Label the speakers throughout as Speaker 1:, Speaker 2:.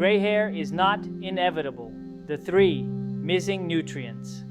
Speaker 1: Gray hair is not inevitable. The 3 missing nutrients.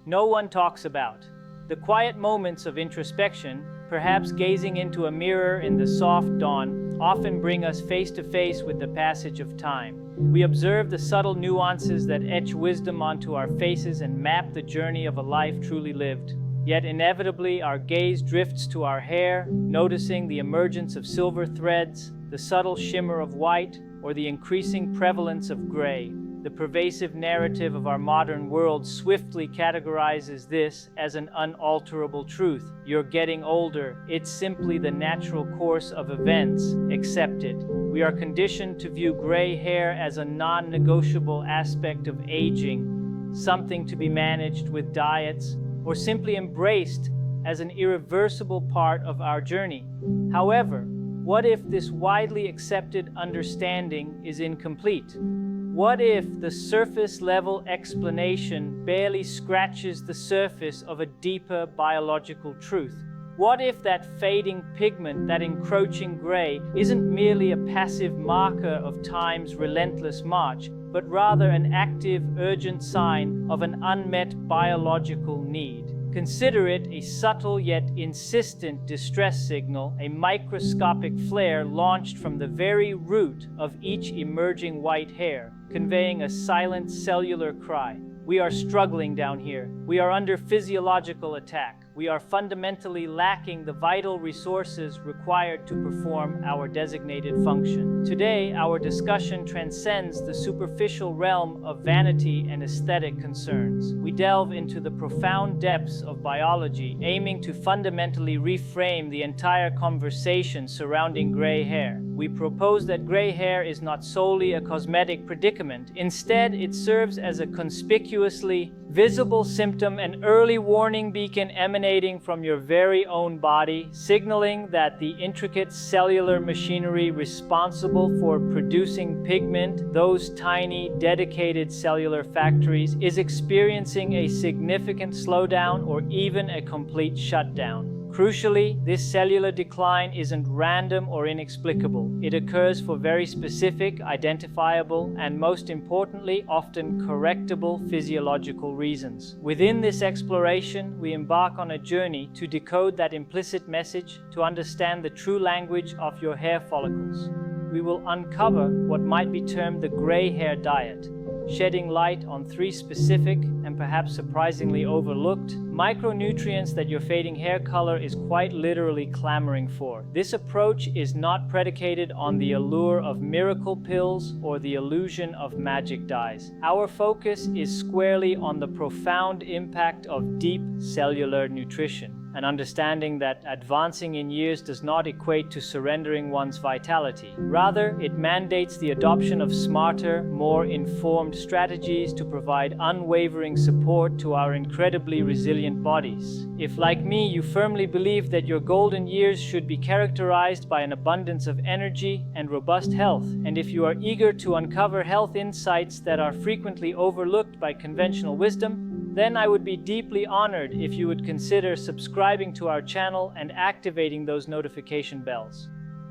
Speaker 1: No one talks about. The quiet moments of introspection, perhaps gazing into a mirror in the soft dawn, often bring us face to face with the passage of time. We observe the subtle nuances that etch wisdom onto our faces and map the journey of a life truly lived. Yet inevitably our gaze drifts to our hair, noticing the emergence of silver threads, the subtle shimmer of white, or the increasing prevalence of gray. The pervasive narrative of our modern world swiftly categorizes this as an unalterable truth. You're getting older. It's simply the natural course of events. Accept it. We are conditioned to view gray hair as a non-negotiable aspect of aging, something to be managed with diets, or simply embraced as an irreversible part of our journey. However, what if this widely accepted understanding is incomplete? What if the surface-level explanation barely scratches the surface of a deeper biological truth? What if that fading pigment, that encroaching gray, isn't merely a passive marker of time's relentless march, but rather an active, urgent sign of an unmet biological need? Consider it a subtle yet insistent distress signal, a microscopic flare launched from the very root of each emerging white hair, conveying a silent cellular cry. We are struggling down here. We are under physiological attack. We are fundamentally lacking the vital resources required to perform our designated function. Today, our discussion transcends the superficial realm of vanity and aesthetic concerns. We delve into the profound depths of biology, aiming to fundamentally reframe the entire conversation surrounding gray hair. We propose that gray hair is not solely a cosmetic predicament. Instead, it serves as a conspicuously visible symptom, an early warning beacon emanating from your very own body, signaling that the intricate cellular machinery responsible for producing pigment, those tiny, dedicated cellular factories, is experiencing a significant slowdown or even a complete shutdown. Crucially, this cellular decline isn't random or inexplicable. It occurs for very specific, identifiable, and most importantly, often correctable physiological reasons. Within this exploration, we embark on a journey to decode that implicit message, to understand the true language of your hair follicles. We will uncover what might be termed the gray hair diet, shedding light on 3 specific and perhaps surprisingly overlooked micronutrients that your fading hair color is quite literally clamoring for. This approach is not predicated on the allure of miracle pills or the illusion of magic dyes. Our focus is squarely on the profound impact of deep cellular nutrition, an understanding that advancing in years does not equate to surrendering one's vitality. Rather, it mandates the adoption of smarter, more informed strategies to provide unwavering support to our incredibly resilient bodies. If, like me, you firmly believe that your golden years should be characterized by an abundance of energy and robust health, and if you are eager to uncover health insights that are frequently overlooked by conventional wisdom, then I would be deeply honored if you would consider subscribing to our channel and activating those notification bells.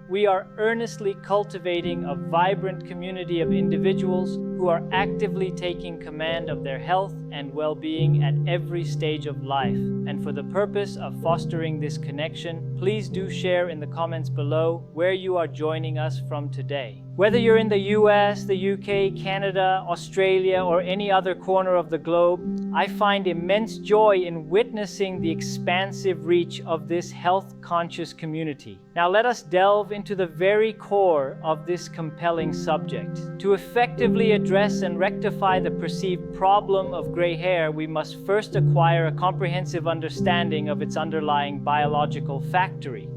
Speaker 1: We are earnestly cultivating a vibrant community of individuals who are actively taking command of their health and well-being at every stage of life. And for the purpose of fostering this connection, please do share in the comments below where you are joining us from today. Whether you're in the US, the UK, Canada, Australia, or any other corner of the globe, I find immense joy in witnessing the expansive reach of this health-conscious community. Now let us delve into the very core of this compelling subject. To effectively address and rectify the perceived problem of gray hair, we must first acquire a comprehensive understanding of its underlying biological factory.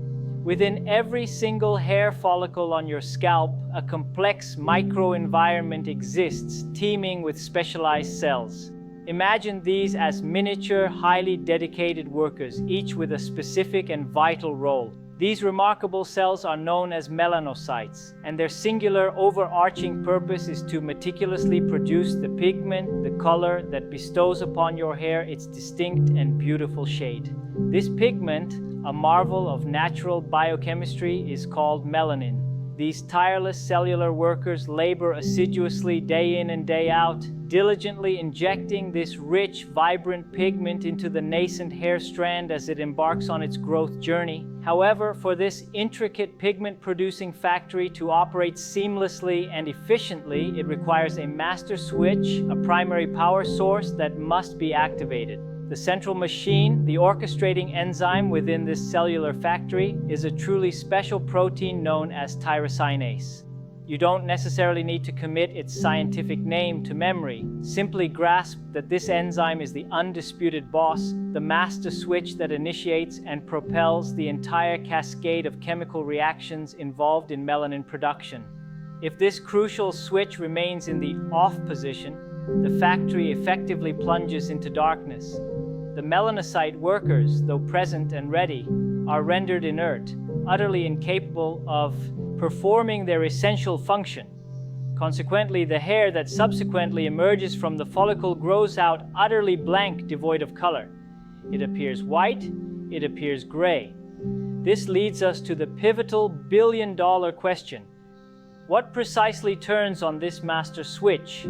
Speaker 1: Within every single hair follicle on your scalp, a complex microenvironment exists, teeming with specialized cells. Imagine these as miniature, highly dedicated workers, each with a specific and vital role. These remarkable cells are known as melanocytes, and their singular overarching purpose is to meticulously produce the pigment, the color that bestows upon your hair its distinct and beautiful shade. This pigment, a marvel of natural biochemistry, is called melanin. These tireless cellular workers labor assiduously day in and day out, diligently injecting this rich, vibrant pigment into the nascent hair strand as it embarks on its growth journey. However, for this intricate pigment-producing factory to operate seamlessly and efficiently, it requires a master switch, a primary power source that must be activated. The central machine, the orchestrating enzyme within this cellular factory, is a truly special protein known as tyrosinase. You don't necessarily need to commit its scientific name to memory. Simply grasp that this enzyme is the undisputed boss, the master switch that initiates and propels the entire cascade of chemical reactions involved in melanin production. If this crucial switch remains in the off position, the factory effectively plunges into darkness. The melanocyte workers, though present and ready, are rendered inert, utterly incapable of performing their essential function. Consequently, the hair that subsequently emerges from the follicle grows out utterly blank, devoid of color. It appears white, it appears gray. This leads us to the pivotal billion-dollar question. What precisely turns on this master switch?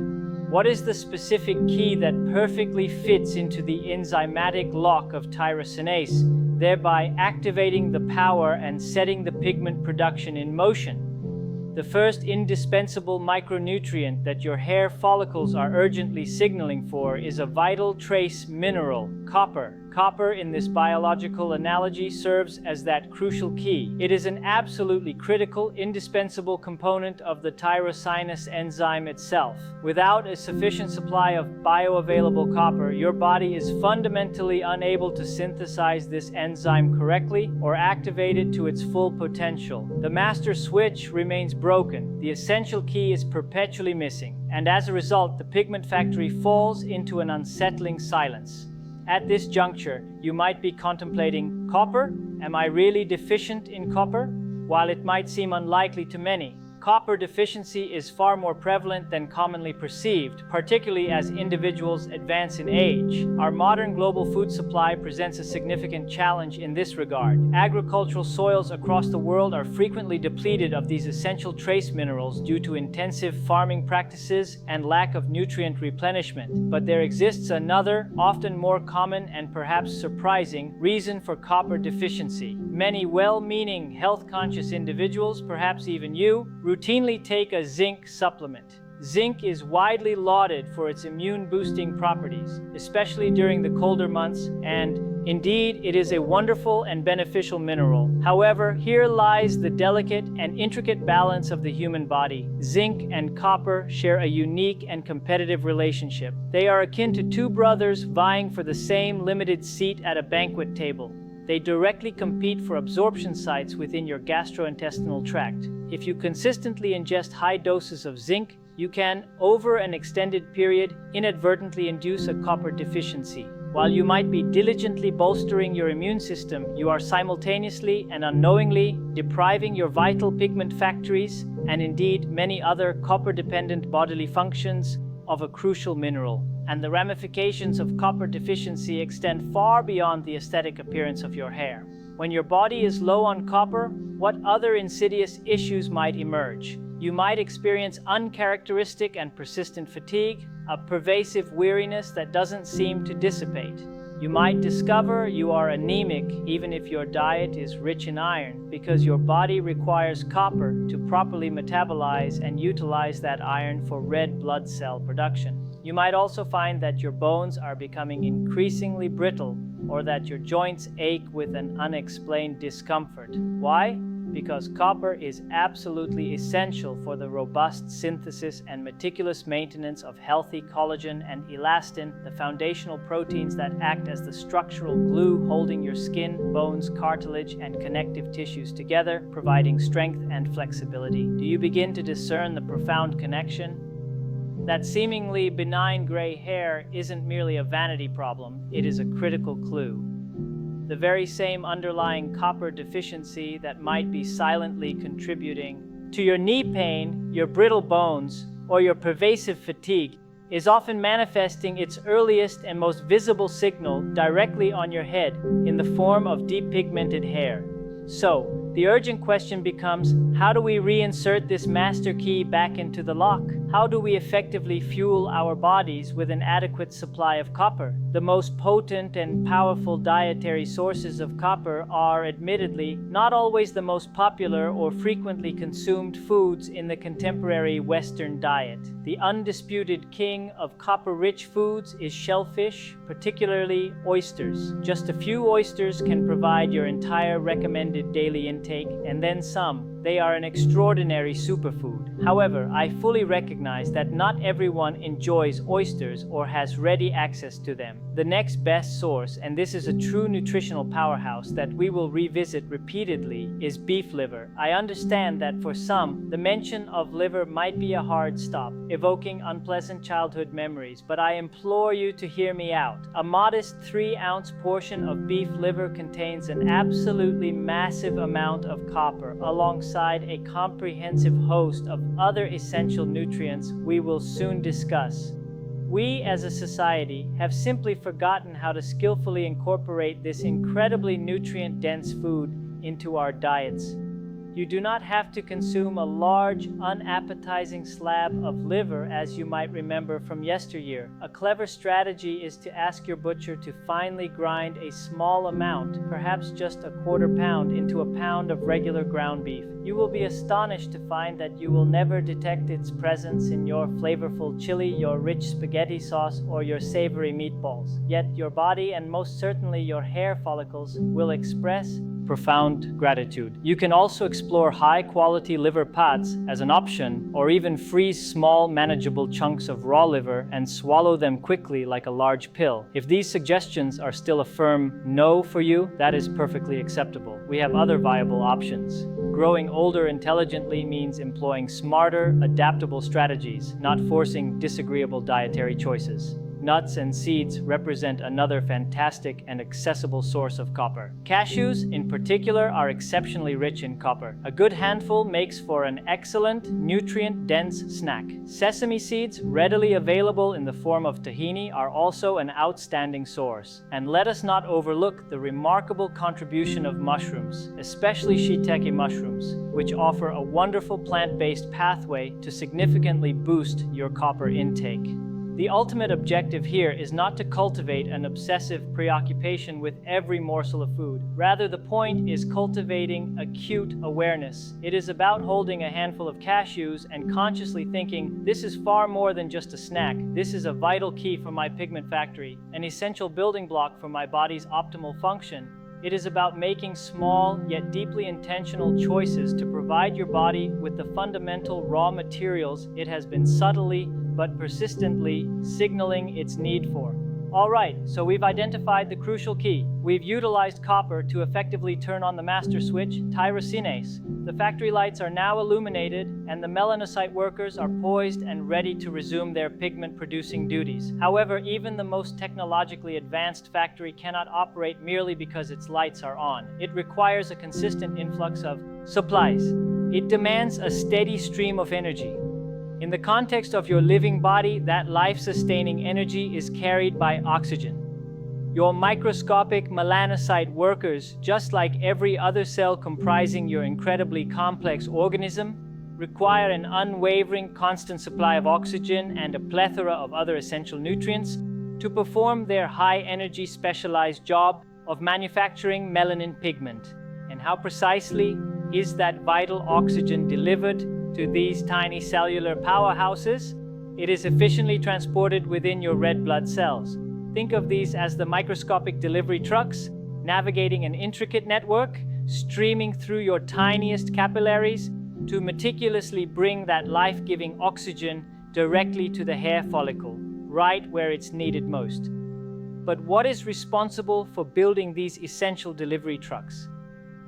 Speaker 1: What is the specific key that perfectly fits into the enzymatic lock of tyrosinase, thereby activating the power and setting the pigment production in motion? The first indispensable micronutrient that your hair follicles are urgently signaling for is a vital trace mineral, copper. Copper, in this biological analogy, serves as that crucial key. It is an absolutely critical, indispensable component of the tyrosinase enzyme itself. Without a sufficient supply of bioavailable copper, your body is fundamentally unable to synthesize this enzyme correctly or activate it to its full potential. The master switch remains broken. The essential key is perpetually missing, and as a result, the pigment factory falls into an unsettling silence. At this juncture, you might be contemplating, copper? Am I really deficient in copper? While it might seem unlikely to many, copper deficiency is far more prevalent than commonly perceived, particularly as individuals advance in age. Our modern global food supply presents a significant challenge in this regard. Agricultural soils across the world are frequently depleted of these essential trace minerals due to intensive farming practices and lack of nutrient replenishment. But there exists another, often more common and perhaps surprising, reason for copper deficiency. Many well-meaning, health-conscious individuals, perhaps even you, routinely take a zinc supplement. Zinc is widely lauded for its immune-boosting properties, especially during the colder months, and indeed, it is a wonderful and beneficial mineral. However, here lies the delicate and intricate balance of the human body. Zinc and copper share a unique and competitive relationship. They are akin to two brothers vying for the same limited seat at a banquet table. They directly compete for absorption sites within your gastrointestinal tract. If you consistently ingest high doses of zinc, you can, over an extended period, inadvertently induce a copper deficiency. While you might be diligently bolstering your immune system, you are simultaneously and unknowingly depriving your vital pigment factories, and indeed many other copper-dependent bodily functions, of a crucial mineral. And the ramifications of copper deficiency extend far beyond the aesthetic appearance of your hair. When your body is low on copper, what other insidious issues might emerge? You might experience uncharacteristic and persistent fatigue, a pervasive weariness that doesn't seem to dissipate. You might discover you are anemic even if your diet is rich in iron, because your body requires copper to properly metabolize and utilize that iron for red blood cell production. You might also find that your bones are becoming increasingly brittle, or that your joints ache with an unexplained discomfort. Why? Because copper is absolutely essential for the robust synthesis and meticulous maintenance of healthy collagen and elastin, the foundational proteins that act as the structural glue holding your skin, bones, cartilage, and connective tissues together, providing strength and flexibility. Do you begin to discern the profound connection? That seemingly benign gray hair isn't merely a vanity problem, it is a critical clue. The very same underlying copper deficiency that might be silently contributing to your knee pain, your brittle bones, or your pervasive fatigue is often manifesting its earliest and most visible signal directly on your head in the form of depigmented hair. So, The urgent question becomes, how do we reinsert this master key back into the lock? How do we effectively fuel our bodies with an adequate supply of copper? The most potent and powerful dietary sources of copper are, admittedly, not always the most popular or frequently consumed foods in the contemporary Western diet. The undisputed king of copper-rich foods is shellfish, particularly oysters. Just a few oysters can provide your entire recommended daily intake, and then some. They are an extraordinary superfood. However, I fully recognize that not everyone enjoys oysters or has ready access to them. The next best source, and this is a true nutritional powerhouse that we will revisit repeatedly, is beef liver. I understand that for some, the mention of liver might be a hard stop, evoking unpleasant childhood memories, but I implore you to hear me out. A modest 3-ounce portion of beef liver contains an absolutely massive amount of copper, alongside a comprehensive host of other essential nutrients we will soon discuss. We as a society have simply forgotten how to skillfully incorporate this incredibly nutrient-dense food into our diets. You do not have to consume a large, unappetizing slab of liver as you might remember from yesteryear. A clever strategy is to ask your butcher to finely grind a small amount, perhaps just a quarter pound, into a pound of regular ground beef. You will be astonished to find that you will never detect its presence in your flavorful chili, your rich spaghetti sauce, or your savory meatballs. Yet your body, and most certainly your hair follicles, will express profound gratitude. You can also explore high-quality liver pots as an option, or even freeze small, manageable chunks of raw liver and swallow them quickly like a large pill. If these suggestions are still a firm no for you, that is perfectly acceptable. We have other viable options. Growing older intelligently means employing smarter, adaptable strategies, not forcing disagreeable dietary choices. Nuts and seeds represent another fantastic and accessible source of copper. Cashews, in particular, are exceptionally rich in copper. A good handful makes for an excellent, nutrient-dense snack. Sesame seeds, readily available in the form of tahini, are also an outstanding source. And let us not overlook the remarkable contribution of mushrooms, especially shiitake mushrooms, which offer a wonderful plant-based pathway to significantly boost your copper intake. The ultimate objective here is not to cultivate an obsessive preoccupation with every morsel of food. Rather, the point is cultivating acute awareness. It is about holding a handful of cashews and consciously thinking, this is far more than just a snack. This is a vital key for my pigment factory, an essential building block for my body's optimal function. It is about making small yet deeply intentional choices to provide your body with the fundamental raw materials it has been subtly but persistently signaling its need for. All right, so we've identified the crucial key. We've utilized copper to effectively turn on the master switch, tyrosinase. The factory lights are now illuminated, and the melanocyte workers are poised and ready to resume their pigment-producing duties. However, even the most technologically advanced factory cannot operate merely because its lights are on. It requires a consistent influx of supplies. It demands a steady stream of energy. In the context of your living body, that life-sustaining energy is carried by oxygen. Your microscopic melanocyte workers, just like every other cell comprising your incredibly complex organism, require an unwavering, constant supply of oxygen and a plethora of other essential nutrients to perform their high-energy specialized job of manufacturing melanin pigment. And how precisely is that vital oxygen delivered to these tiny cellular powerhouses? It is efficiently transported within your red blood cells. Think of these as the microscopic delivery trucks, navigating an intricate network, streaming through your tiniest capillaries to meticulously bring that life-giving oxygen directly to the hair follicle, right where it's needed most. But what is responsible for building these essential delivery trucks?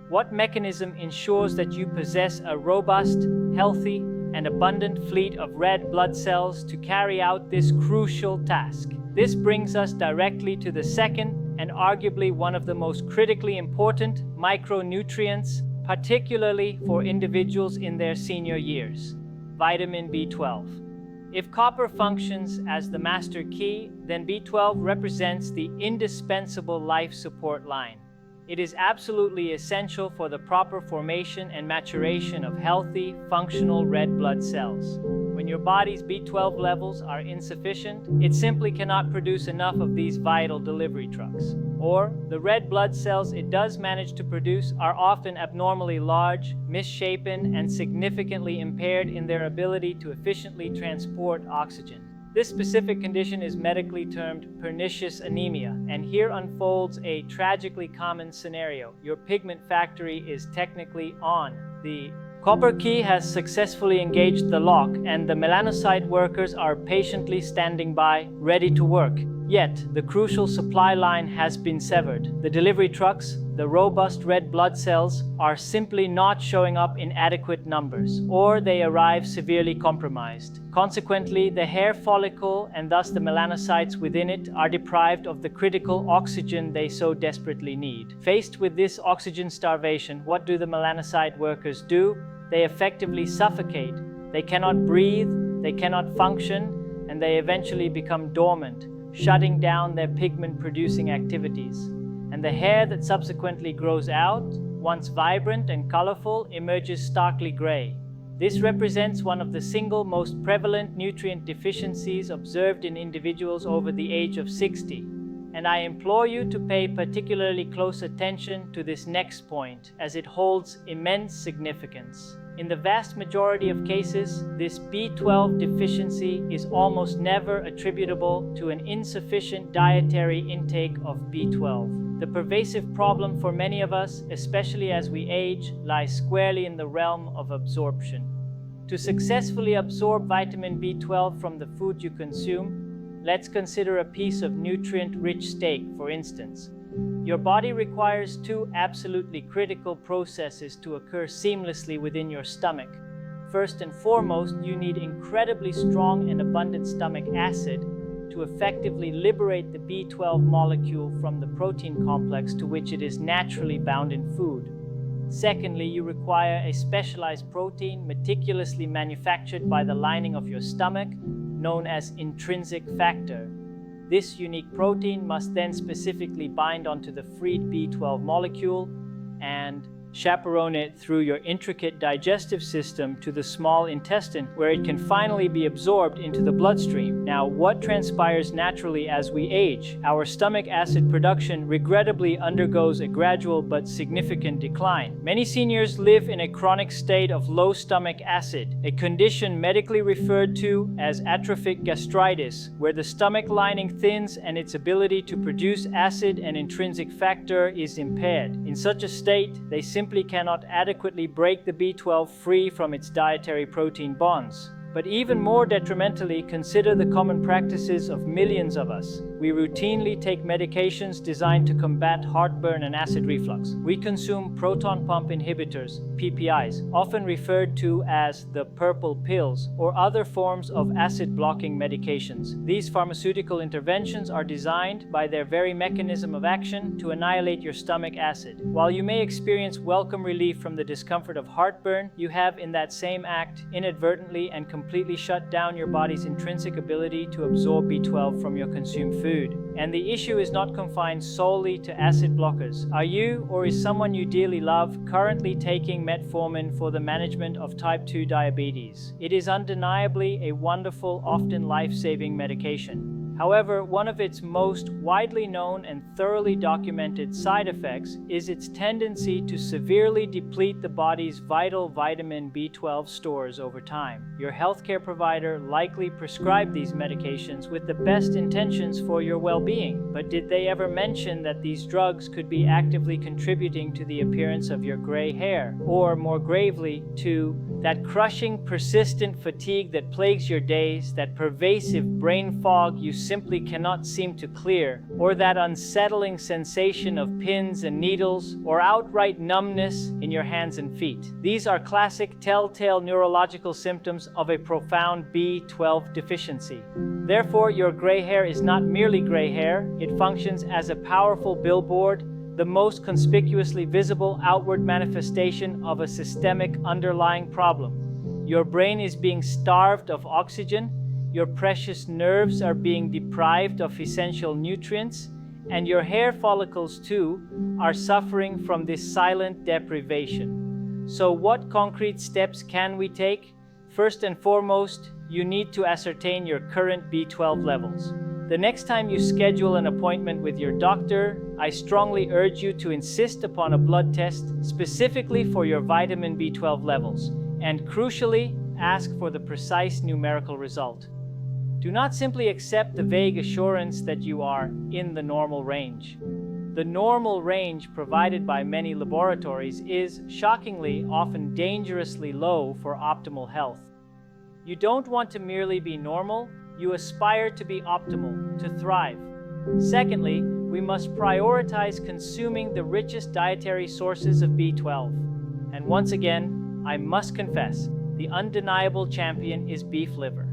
Speaker 1: What mechanism ensures that you possess a robust, healthy, and abundant fleet of red blood cells to carry out this crucial task? This brings us directly to the second and arguably one of the most critically important micronutrients, particularly for individuals in their senior years: vitamin B12. If copper functions as the master key, then B12 represents the indispensable life support line. It is absolutely essential for the proper formation and maturation of healthy, functional red blood cells. When your body's B12 levels are insufficient, it simply cannot produce enough of these vital delivery trucks. Or, the red blood cells it does manage to produce are often abnormally large, misshapen, and significantly impaired in their ability to efficiently transport oxygen. This specific condition is medically termed pernicious anemia, and here unfolds a tragically common scenario. Your pigment factory is technically on. The copper key has successfully engaged the lock, and the melanocyte workers are patiently standing by, ready to work. Yet, the crucial supply line has been severed. The delivery trucks, the robust red blood cells, are simply not showing up in adequate numbers, or they arrive severely compromised. Consequently, the hair follicle, and thus the melanocytes within it, are deprived of the critical oxygen they so desperately need. Faced with this oxygen starvation, what do the melanocyte workers do? They effectively suffocate. They cannot breathe, they cannot function, and they eventually become dormant, shutting down their pigment-producing activities. And the hair that subsequently grows out, once vibrant and colorful, emerges starkly gray. This represents one of the single most prevalent nutrient deficiencies observed in individuals over the age of 60. And I implore you to pay particularly close attention to this next point, as it holds immense significance. In the vast majority of cases, this B12 deficiency is almost never attributable to an insufficient dietary intake of B12. The pervasive problem for many of us, especially as we age, lies squarely in the realm of absorption. To successfully absorb vitamin B12 from the food you consume, let's consider a piece of nutrient-rich steak, for instance. Your body requires two absolutely critical processes to occur seamlessly within your stomach. First and foremost, you need incredibly strong and abundant stomach acid to effectively liberate the B12 molecule from the protein complex to which it is naturally bound in food. Secondly, you require a specialized protein meticulously manufactured by the lining of your stomach, known as intrinsic factor. This unique protein must then specifically bind onto the freed B12 molecule and chaperone it through your intricate digestive system to the small intestine, where it can finally be absorbed into the bloodstream. Now, what transpires naturally as we age? Our stomach acid production regrettably undergoes a gradual but significant decline. Many seniors live in a chronic state of low stomach acid, a condition medically referred to as atrophic gastritis, where the stomach lining thins and its ability to produce acid and intrinsic factor is impaired. In such a state, they simply cannot adequately break the B12 free from its dietary protein bonds. But even more detrimentally, consider the common practices of millions of us. We routinely take medications designed to combat heartburn and acid reflux. We consume proton pump inhibitors, PPIs, often referred to as the purple pills, or other forms of acid-blocking medications. These pharmaceutical interventions are designed, by their very mechanism of action, to annihilate your stomach acid. While you may experience welcome relief from the discomfort of heartburn, you have, in that same act, inadvertently and completely shut down your body's intrinsic ability to absorb B12 from your consumed food. And the issue is not confined solely to acid blockers. Are you, or is someone you dearly love, currently taking metformin for the management of type 2 diabetes? It is undeniably a wonderful, often life-saving medication. However, one of its most widely known and thoroughly documented side effects is its tendency to severely deplete the body's vital vitamin B12 stores over time. Your healthcare provider likely prescribed these medications with the best intentions for your well-being, but did they ever mention that these drugs could be actively contributing to the appearance of your gray hair, or more gravely, to that crushing, persistent fatigue that plagues your days, that pervasive brain fog you simply cannot seem to clear, or that unsettling sensation of pins and needles, or outright numbness in your hands and feet? These are classic telltale neurological symptoms of a profound B12 deficiency. Therefore, your gray hair is not merely gray hair, it functions as a powerful billboard, the most conspicuously visible outward manifestation of a systemic underlying problem. Your brain is being starved of oxygen, your precious nerves are being deprived of essential nutrients, And your hair follicles too are suffering from this silent deprivation. So what concrete steps can we take? First and foremost, you need to ascertain your current B12 levels. The next time you schedule an appointment with your doctor, I strongly urge you to insist upon a blood test specifically for your vitamin B12 levels, and crucially, ask for the precise numerical result. Do not simply accept the vague assurance that you are in the normal range. The normal range provided by many laboratories is, shockingly, often dangerously low for optimal health. You don't want to merely be normal, you aspire to be optimal, to thrive. Secondly, we must prioritize consuming the richest dietary sources of B12. And once again, I must confess, the undeniable champion is beef liver.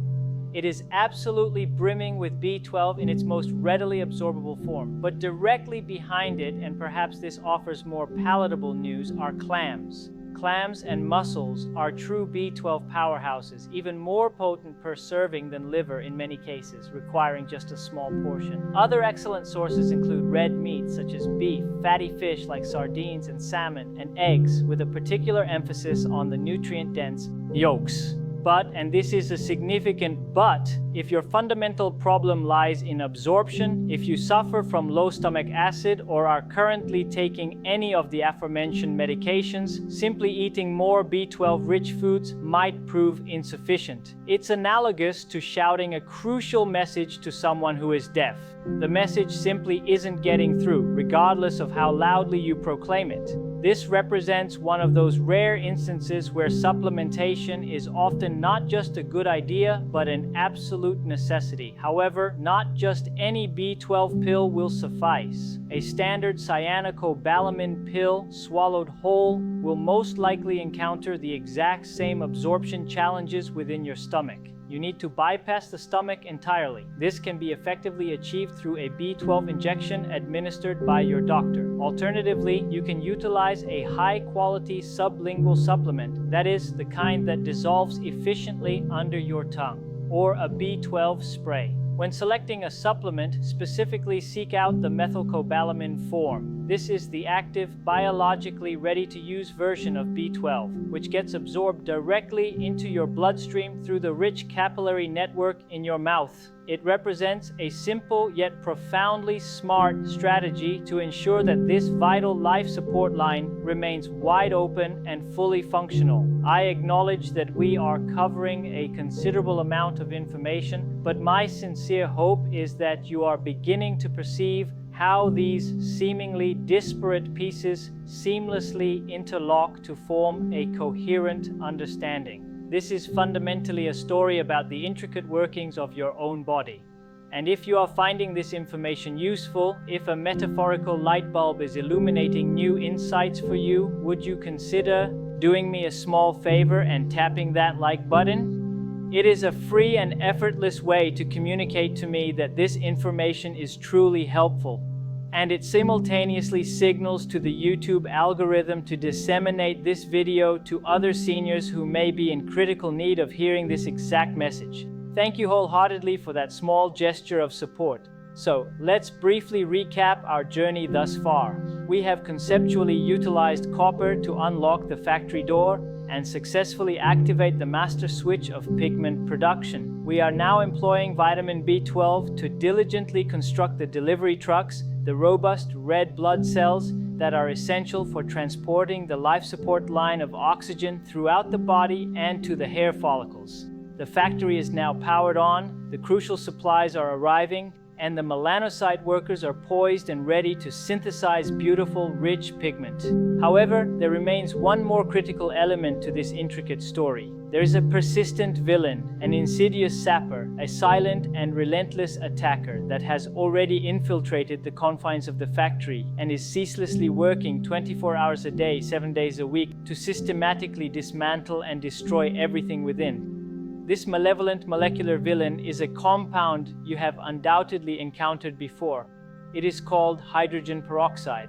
Speaker 1: It is absolutely brimming with B12 in its most readily absorbable form. But directly behind it, and perhaps this offers more palatable news, are clams. Clams and mussels are true B12 powerhouses, even more potent per serving than liver in many cases, requiring just a small portion. Other excellent sources include red meat such as beef, fatty fish like sardines and salmon, and eggs, with a particular emphasis on the nutrient-dense yolks. But, and this is a significant but, if your fundamental problem lies in absorption, if you suffer from low stomach acid or are currently taking any of the aforementioned medications, simply eating more B12-rich foods might prove insufficient. It's analogous to shouting a crucial message to someone who is deaf. The message simply isn't getting through, regardless of how loudly you proclaim it. This represents one of those rare instances where supplementation is often not just a good idea, but an absolute necessity. However, not just any B12 pill will suffice. A standard cyanocobalamin pill, swallowed whole, will most likely encounter the exact same absorption challenges within your stomach. You need to bypass the stomach entirely. This can be effectively achieved through a B12 injection administered by your doctor. Alternatively, you can utilize a high-quality sublingual supplement, that is, the kind that dissolves efficiently under your tongue, or a B12 spray. When selecting a supplement, specifically seek out the methylcobalamin form. This is the active, biologically ready-to-use version of B12, which gets absorbed directly into your bloodstream through the rich capillary network in your mouth. It represents a simple yet profoundly smart strategy to ensure that this vital life support line remains wide open and fully functional. I acknowledge that we are covering a considerable amount of information, but my sincere hope is that you are beginning to perceive how these seemingly disparate pieces seamlessly interlock to form a coherent understanding. This is fundamentally a story about the intricate workings of your own body. And if you are finding this information useful, if a metaphorical light bulb is illuminating new insights for you, would you consider doing me a small favor and tapping that like button? It is a free and effortless way to communicate to me that this information is truly helpful. And it simultaneously signals to the YouTube algorithm to disseminate this video to other seniors who may be in critical need of hearing this exact message. Thank you wholeheartedly for that small gesture of support. So, let's briefly recap our journey thus far. We have conceptually utilized copper to unlock the factory door and successfully activate the master switch of pigment production. We are now employing vitamin B12 to diligently construct the delivery trucks, the robust red blood cells that are essential for transporting the life support line of oxygen throughout the body and to the hair follicles. The factory is now powered on, the crucial supplies are arriving, and the melanocyte workers are poised and ready to synthesize beautiful, rich pigment. However, there remains one more critical element to this intricate story. There is a persistent villain, an insidious sapper, a silent and relentless attacker that has already infiltrated the confines of the factory and is ceaselessly working 24 hours a day, 7 days a week to systematically dismantle and destroy everything within. This malevolent molecular villain is a compound you have undoubtedly encountered before. It is called hydrogen peroxide.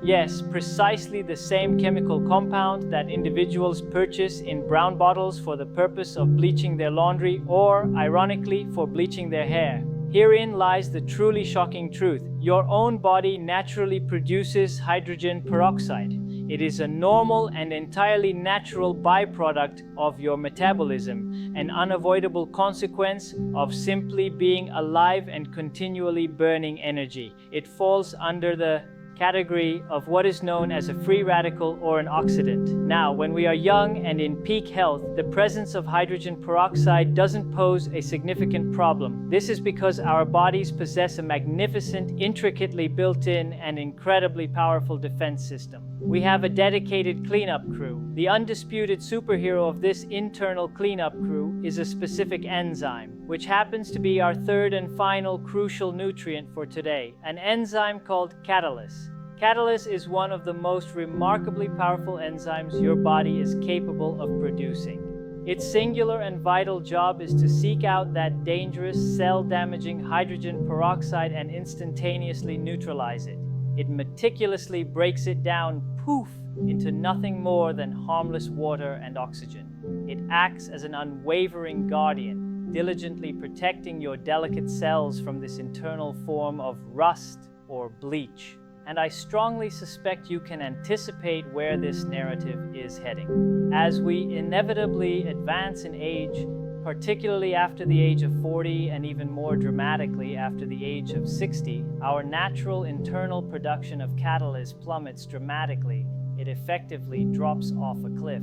Speaker 1: Yes, precisely the same chemical compound that individuals purchase in brown bottles for the purpose of bleaching their laundry or, ironically, for bleaching their hair. Herein lies the truly shocking truth. Your own body naturally produces hydrogen peroxide. It is a normal and entirely natural byproduct of your metabolism, an unavoidable consequence of simply being alive and continually burning energy. It falls under the category of what is known as a free radical or an oxidant. Now, when we are young and in peak health, the presence of hydrogen peroxide doesn't pose a significant problem. This is because our bodies possess a magnificent, intricately built-in and incredibly powerful defense system. We have a dedicated cleanup crew. The undisputed superhero of this internal cleanup crew is a specific enzyme, which happens to be our third and final crucial nutrient for today, an enzyme called catalase. Catalase is one of the most remarkably powerful enzymes your body is capable of producing. Its singular and vital job is to seek out that dangerous, cell-damaging hydrogen peroxide and instantaneously neutralize it. It meticulously breaks it down, poof, into nothing more than harmless water and oxygen. It acts as an unwavering guardian, diligently protecting your delicate cells from this internal form of rust or bleach. And I strongly suspect you can anticipate where this narrative is heading. As we inevitably advance in age, particularly after the age of 40 and even more dramatically after the age of 60, our natural internal production of catalase plummets dramatically. It effectively drops off a cliff.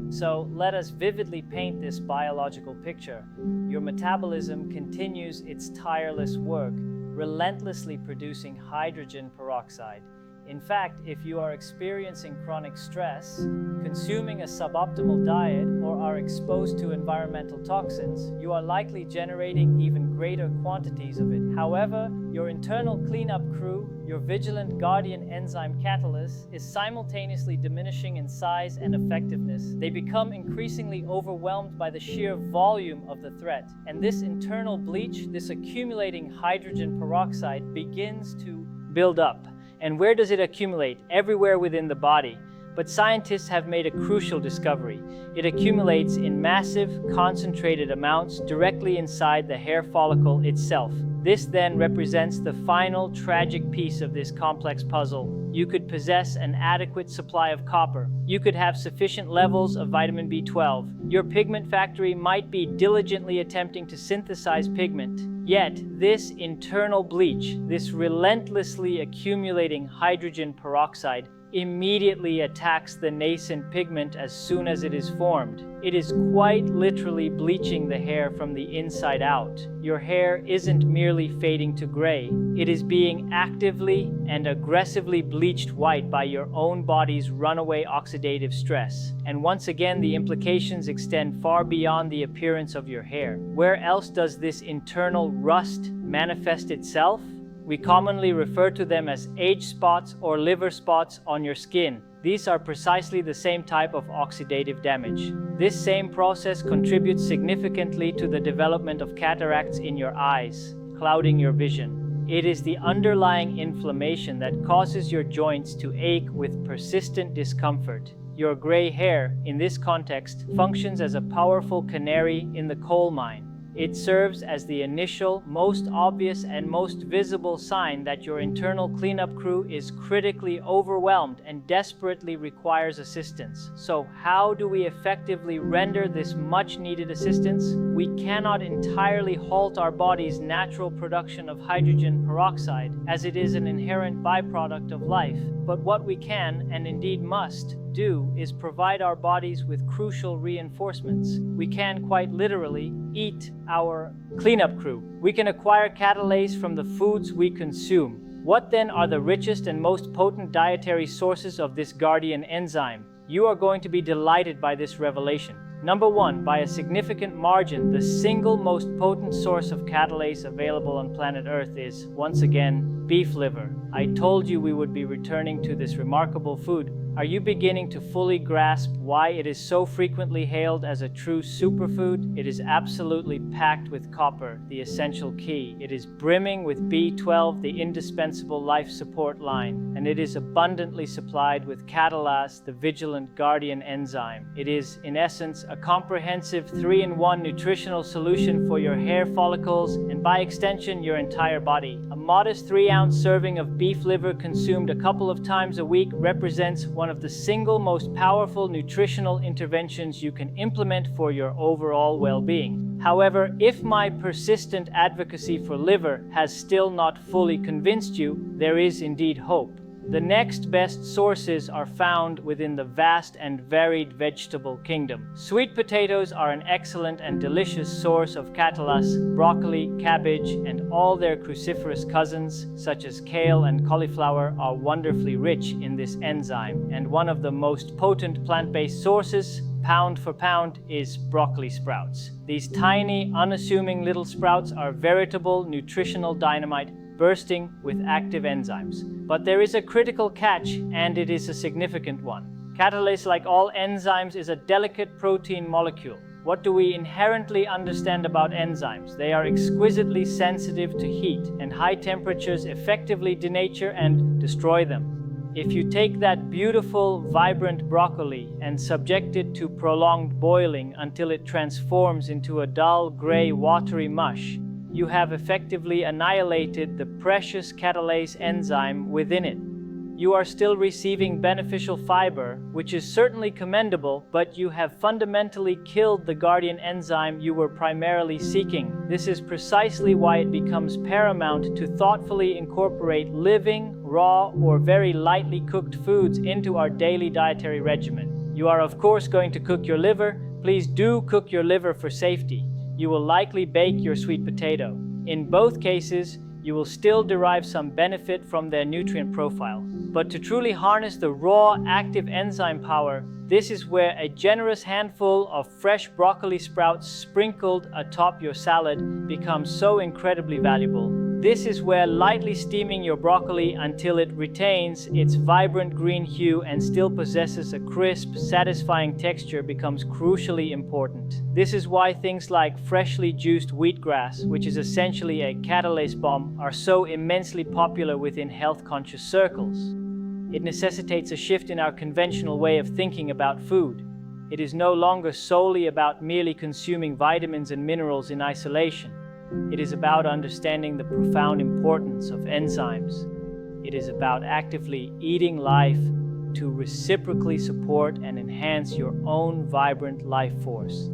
Speaker 1: So let us vividly paint this biological picture. Your metabolism continues its tireless work, relentlessly producing hydrogen peroxide. In fact, if you are experiencing chronic stress, consuming a suboptimal diet, or are exposed to environmental toxins, you are likely generating even greater quantities of it. However, your internal cleanup crew, your vigilant guardian enzyme catalase, is simultaneously diminishing in size and effectiveness. They become increasingly overwhelmed by the sheer volume of the threat. And this internal bleach, this accumulating hydrogen peroxide, begins to build up. And where does it accumulate? Everywhere within the body. But scientists have made a crucial discovery. It accumulates in massive, concentrated amounts directly inside the hair follicle itself. This then represents the final tragic piece of this complex puzzle. You could possess an adequate supply of copper. You could have sufficient levels of vitamin B12. Your pigment factory might be diligently attempting to synthesize pigment. Yet, this internal bleach, this relentlessly accumulating hydrogen peroxide, immediately attacks the nascent pigment as soon as it is formed. It is quite literally bleaching the hair from the inside out. Your hair isn't merely fading to gray. It is being actively and aggressively bleached white by your own body's runaway oxidative stress. And once again, the implications extend far beyond the appearance of your hair. Where else does this internal rust manifest itself? We commonly refer to them as age spots or liver spots on your skin. These are precisely the same type of oxidative damage. This same process contributes significantly to the development of cataracts in your eyes, clouding your vision. It is the underlying inflammation that causes your joints to ache with persistent discomfort. Your gray hair, in this context, functions as a powerful canary in the coal mine. It serves as the initial, most obvious, and most visible sign that your internal cleanup crew is critically overwhelmed and desperately requires assistance. So, how do we effectively render this much-needed assistance? We cannot entirely halt our body's natural production of hydrogen peroxide, as it is an inherent byproduct of life. But what we can, and indeed must, do is provide our bodies with crucial reinforcements. We can quite literally eat our cleanup crew. We can acquire catalase from the foods we consume. What then are the richest and most potent dietary sources of this guardian enzyme? You are going to be delighted by this revelation. Number one, by a significant margin, the single most potent source of catalase available on planet Earth is, once again, beef liver. I told you we would be returning to this remarkable food. Are you beginning to fully grasp why it is so frequently hailed as a true superfood? It is absolutely packed with copper, the essential key. It is brimming with B12, the indispensable life support line, and it is abundantly supplied with catalase, the vigilant guardian enzyme. It is, in essence, a comprehensive 3-in-1 nutritional solution for your hair follicles and, by extension, your entire body. A modest 3-ounce serving of beef liver consumed a couple of times a week represents one of the single most powerful nutritional interventions you can implement for your overall well-being. However, if my persistent advocacy for liver has still not fully convinced you, there is indeed hope. The next best sources are found within the vast and varied vegetable kingdom. Sweet potatoes are an excellent and delicious source of catalase. Broccoli, cabbage, and all their cruciferous cousins, such as kale and cauliflower, are wonderfully rich in this enzyme, and one of the most potent plant-based sources, pound for pound, is broccoli sprouts. These tiny, unassuming little sprouts are veritable nutritional dynamite, bursting with active enzymes. But there is a critical catch, and it is a significant one. Catalase, like all enzymes, is a delicate protein molecule. What do we inherently understand about enzymes? They are exquisitely sensitive to heat, and high temperatures effectively denature and destroy them. If you take that beautiful, vibrant broccoli and subject it to prolonged boiling until it transforms into a dull, gray, watery mush, you have effectively annihilated the precious catalase enzyme within it. You are still receiving beneficial fiber, which is certainly commendable, but you have fundamentally killed the guardian enzyme you were primarily seeking. This is precisely why it becomes paramount to thoughtfully incorporate living, raw, or very lightly cooked foods into our daily dietary regimen. You are, of course, going to cook your liver. Please do cook your liver for safety. You will likely bake your sweet potato. In both cases, you will still derive some benefit from their nutrient profile. But to truly harness the raw, active enzyme power, this is where a generous handful of fresh broccoli sprouts sprinkled atop your salad becomes so incredibly valuable. This is where lightly steaming your broccoli until it retains its vibrant green hue and still possesses a crisp, satisfying texture becomes crucially important. This is why things like freshly juiced wheatgrass, which is essentially a catalase bomb, are so immensely popular within health-conscious circles. It necessitates a shift in our conventional way of thinking about food. It is no longer solely about merely consuming vitamins and minerals in isolation. It is about understanding the profound importance of enzymes. It is about actively eating life to reciprocally support and enhance your own vibrant life force.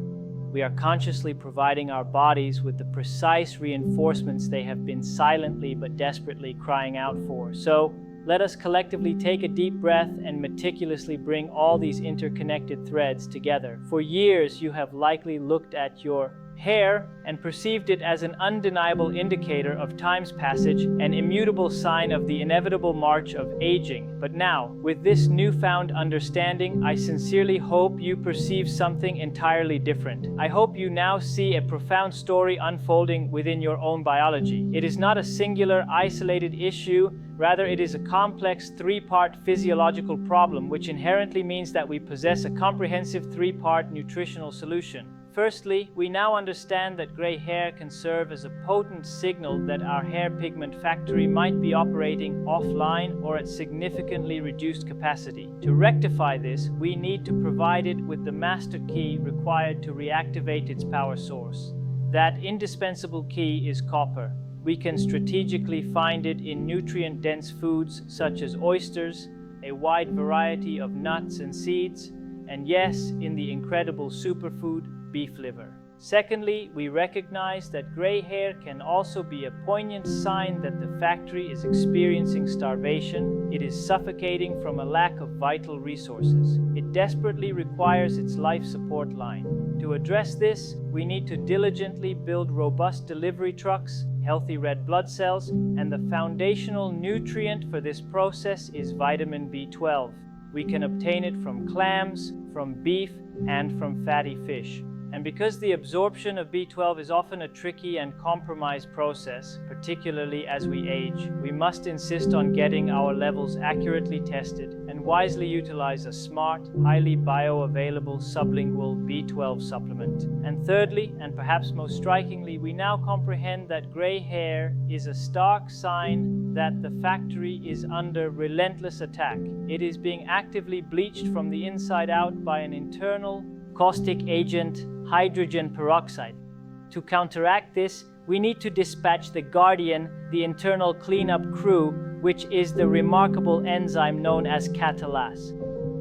Speaker 1: We are consciously providing our bodies with the precise reinforcements they have been silently but desperately crying out for. So, let us collectively take a deep breath and meticulously bring all these interconnected threads together. For years, you have likely looked at your hair and perceived it as an undeniable indicator of time's passage, an immutable sign of the inevitable march of aging. But now, with this newfound understanding, I sincerely hope you perceive something entirely different. I hope you now see a profound story unfolding within your own biology. It is not a singular, isolated issue. Rather, it is a complex 3-part physiological problem, which inherently means that we possess a comprehensive 3-part nutritional solution. Firstly, we now understand that gray hair can serve as a potent signal that our hair pigment factory might be operating offline or at significantly reduced capacity. To rectify this, we need to provide it with the master key required to reactivate its power source. That indispensable key is copper. We can strategically find it in nutrient-dense foods such as oysters, a wide variety of nuts and seeds, and yes, in the incredible superfood, beef liver. Secondly, we recognize that gray hair can also be a poignant sign that the factory is experiencing starvation. It is suffocating from a lack of vital resources. It desperately requires its life support line. To address this, we need to diligently build robust delivery trucks, healthy red blood cells, and the foundational nutrient for this process is vitamin B12. We can obtain it from clams, from beef, and from fatty fish. And because the absorption of B12 is often a tricky and compromised process, particularly as we age, we must insist on getting our levels accurately tested and wisely utilize a smart, highly bioavailable sublingual B12 supplement. And thirdly, and perhaps most strikingly, we now comprehend that gray hair is a stark sign that the factory is under relentless attack. It is being actively bleached from the inside out by an internal caustic agent, hydrogen peroxide. To counteract this, we need to dispatch the guardian, the internal cleanup crew, which is the remarkable enzyme known as catalase.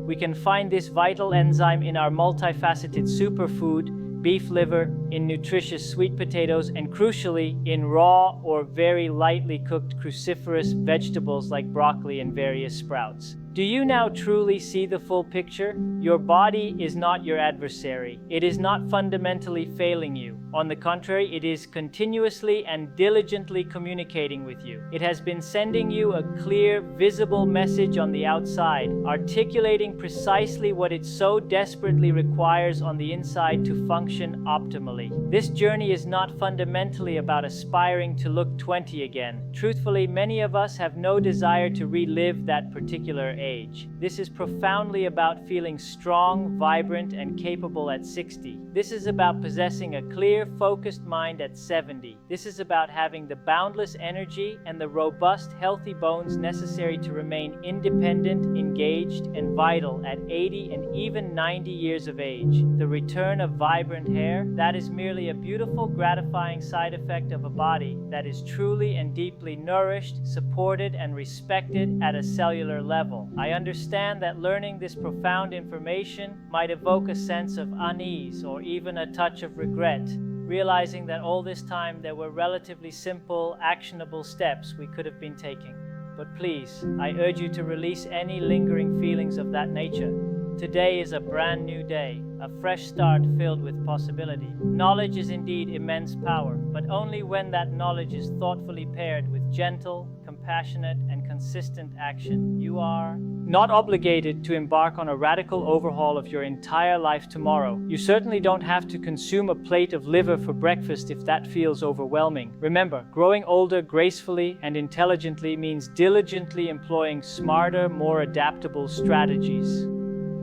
Speaker 1: We can find this vital enzyme in our multifaceted superfood, beef liver, in nutritious sweet potatoes, and crucially, in raw or very lightly cooked cruciferous vegetables like broccoli and various sprouts. Do you now truly see the full picture? Your body is not your adversary. It is not fundamentally failing you. On the contrary, it is continuously and diligently communicating with you. It has been sending you a clear, visible message on the outside, articulating precisely what it so desperately requires on the inside to function optimally. This journey is not fundamentally about aspiring to look 20 again. Truthfully, many of us have no desire to relive that particular age. This is profoundly about feeling strong, vibrant, and capable at 60. This is about possessing a clear, focused mind at 70. This is about having the boundless energy and the robust, healthy bones necessary to remain independent, engaged, and vital at 80 and even 90 years of age. The return of vibrant hair, that is merely a beautiful, gratifying side effect of a body that is truly and deeply nourished, supported, and respected at a cellular level. I understand that learning this profound information might evoke a sense of unease or even a touch of regret, realizing that all this time there were relatively simple, actionable steps we could have been taking. But please, I urge you to release any lingering feelings of that nature. Today is a brand new day, a fresh start filled with possibility. Knowledge is indeed immense power, but only when that knowledge is thoughtfully paired with gentle, compassionate, and consistent action. You are not obligated to embark on a radical overhaul of your entire life tomorrow. You certainly don't have to consume a plate of liver for breakfast if that feels overwhelming. Remember, growing older gracefully and intelligently means diligently employing smarter, more adaptable strategies.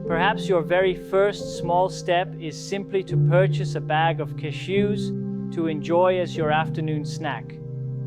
Speaker 1: Perhaps your very first small step is simply to purchase a bag of cashews to enjoy as your afternoon snack.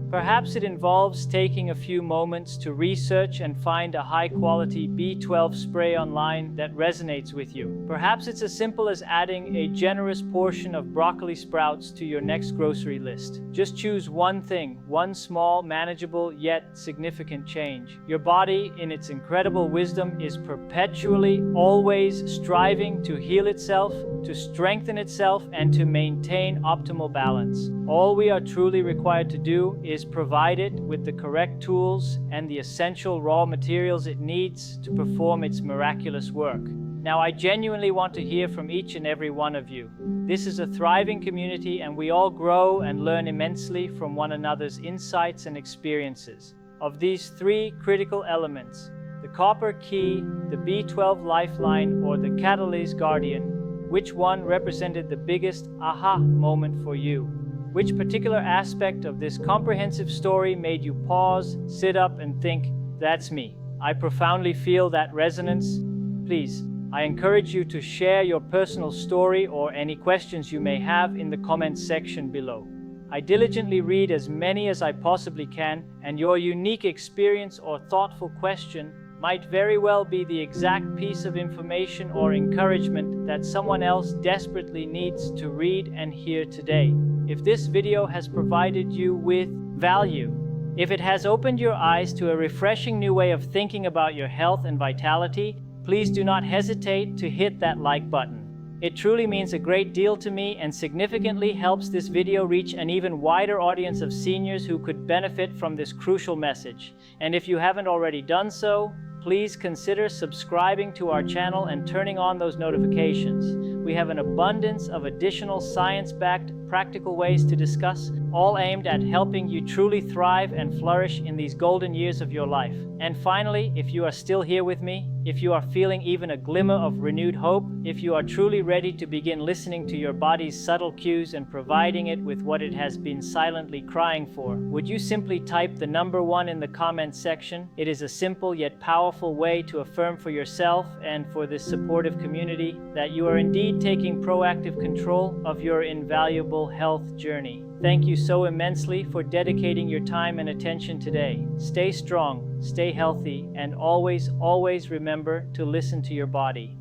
Speaker 1: Perhaps it involves taking a few moments to research and find a high-quality B12 spray online that resonates with you. Perhaps it's as simple as adding a generous portion of broccoli sprouts to your next grocery list. Just choose one thing, one small, manageable, yet significant change. Your body, in its incredible wisdom, is perpetually, always striving to heal itself, to strengthen itself, and to maintain optimal balance. All we are truly required to do is provide it with the correct tools and the essential raw materials it needs to perform its miraculous work. Now, I genuinely want to hear from each and every one of you. This is a thriving community, and we all grow and learn immensely from one another's insights and experiences. Of these three critical elements, the copper key, the B12 lifeline, or the catalase guardian, which one represented the biggest aha moment for you? Which particular aspect of this comprehensive story made you pause, sit up, and think, that's me? I profoundly feel that resonance. Please, I encourage you to share your personal story or any questions you may have in the comments section below. I diligently read as many as I possibly can, and your unique experience or thoughtful question might very well be the exact piece of information or encouragement that someone else desperately needs to read and hear today. If this video has provided you with value, if it has opened your eyes to a refreshing new way of thinking about your health and vitality, please do not hesitate to hit that like button. It truly means a great deal to me and significantly helps this video reach an even wider audience of seniors who could benefit from this crucial message. And if you haven't already done so, please consider subscribing to our channel and turning on those notifications. We have an abundance of additional science-backed, practical ways to discuss, all aimed at helping you truly thrive and flourish in these golden years of your life. And finally, if you are still here with me, if you are feeling even a glimmer of renewed hope, if you are truly ready to begin listening to your body's subtle cues and providing it with what it has been silently crying for, would you simply type the number 1 in the comment section? It is a simple yet powerful way to affirm for yourself and for this supportive community that you are indeed taking proactive control of your invaluable health journey. Thank you so immensely for dedicating your time and attention today. Stay strong, stay healthy, and always remember to listen to your body.